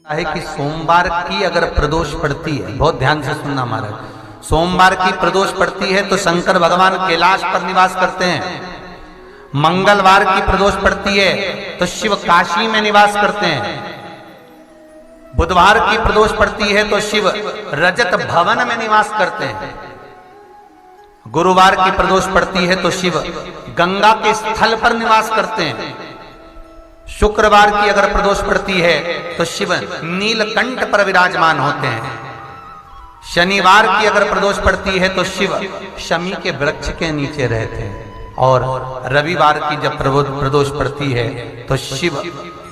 है कि सोमवार की अगर प्रदोष पड़ती है, बहुत ध्यान से सुनना महाराज, सोमवार की प्रदोष पड़ती है तो शंकर भगवान कैलाश पर निवास करते हैं। मंगलवार की प्रदोष पड़ती है तो शिव काशी में निवास करते हैं। बुधवार की प्रदोष पड़ती है तो शिव रजत भवन में निवास करते हैं। गुरुवार की प्रदोष पड़ती है तो शिव गंगा के स्थल पर निवास करते हैं। शुक्रवार की अगर प्रदोष पड़ती है तो शिव नीलकंठ पर विराजमान होते हैं। शनिवार की अगर प्रदोष पड़ती है तो शिव शमी के वृक्ष के नीचे रहते हैं। और रविवार की जब प्रदोष पड़ती है तो शिव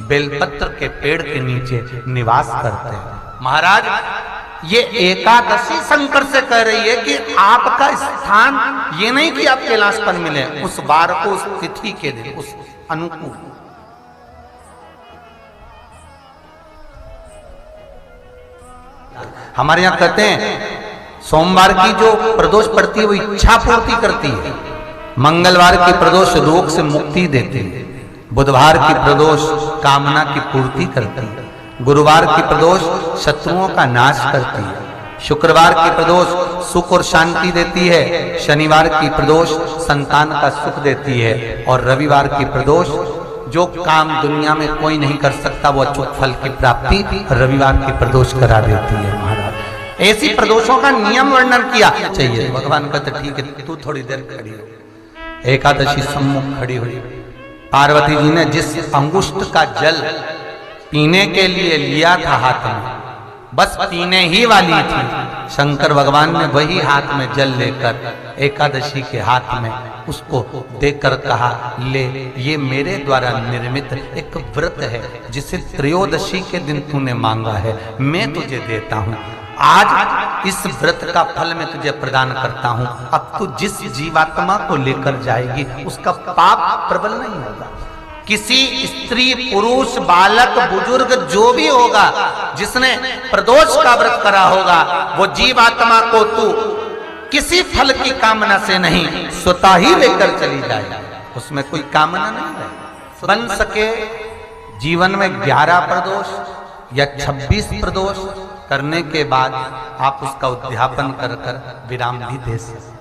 बेलपत्र के पेड़ के नीचे निवास करते हैं। महाराज ये एकादशी शंकर से कह रही है कि आपका स्थान ये नहीं कि आप कैलाश पर मिले, उस बार को उस तिथि के दिन उस अनुकूल। हमारे यहां कहते हैं सोमवार की जो प्रदोष पड़ती है वो इच्छा पूर्ति करती है। मंगलवार की प्रदोष रोग से मुक्ति देती है। बुधवार की प्रदोष कामना की पूर्ति करती है। गुरुवार की प्रदोष शत्रुओं का नाश करती है। शुक्रवार की प्रदोष सुख और शांति देती है। शनिवार की प्रदोष संतान का सुख देती है। और रविवार की प्रदोष जो काम दुनिया में कोई नहीं कर सकता वो अचूक फल की प्राप्ति रविवार की प्रदोष करा देती है। महाराज ऐसी प्रदोषों का नियम वर्णन किया चाहिए। भगवान कहते ठीक है तू थोड़ी देर खड़ी हो। एकादशी सम्मुख खड़ी हुई। पार्वती जी ने जिस अंगुष्ठ का जल पीने के लिए लिया था हाथ में, बस पीने ही वाली थी, शंकर भगवान ने वही हाथ में जल लेकर एकादशी के हाथ में उसको देकर कहा ले, ये मेरे द्वारा निर्मित एक व्रत है जिसे त्रयोदशी के दिन तूने मांगा है, मैं तुझे देता हूं। आज इस व्रत का फल मैं तुझे प्रदान करता हूं। अब तू जिस जीवात्मा को लेकर जाएगी उसका पाप प्रबल नहीं होगा। किसी स्त्री पुरुष बालक बुजुर्ग जो भी होगा जिसने प्रदोष का व्रत करा होगा वो जीवात्मा को तू किसी फल की कामना से नहीं स्वतः ही लेकर चली जाए। उसमें कोई कामना नहीं है। बन सके जीवन में 11 प्रदोष या 26 प्रदोष करने के बाद आप उसका उद्यापन कर विराम भी दे सकते।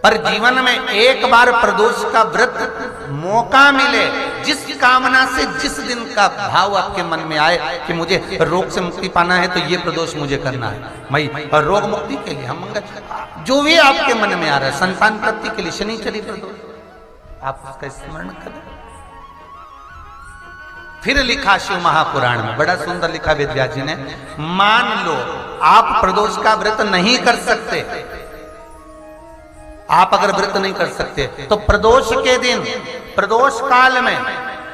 पर जीवन में एक बार प्रदोष का व्रत मौका मिले, जिस कामना से जिस दिन का भाव आपके मन में आए कि मुझे रोग से मुक्ति पाना है तो ये प्रदोष मुझे करना है, मैं रोग मुक्ति के लिए हम मंगल जो भी आपके मन में आ रहा है, संतान प्राप्ति के लिए शनिचरी प्रदोष आप उसका स्मरण करें। फिर लिखा शिव महापुराण में बड़ा सुंदर लिखा वेदव्यास जी ने, मान लो आप प्रदोष का व्रत नहीं कर सकते, आप अगर व्रत नहीं कर सकते तो प्रदोष के दिन प्रदोष काल में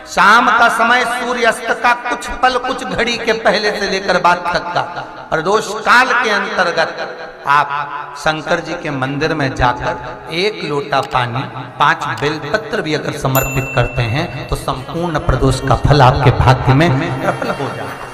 शाम का समय सूर्यास्त का कुछ पल कुछ घड़ी के पहले से लेकर बाद तक का प्रदोष काल के अंतर्गत आप शंकर जी के मंदिर में जाकर 1 लोटा पानी 5 बेलपत्र भी अगर समर्पित करते हैं तो संपूर्ण प्रदोष का फल आपके भाग्य में प्रबल हो जाए।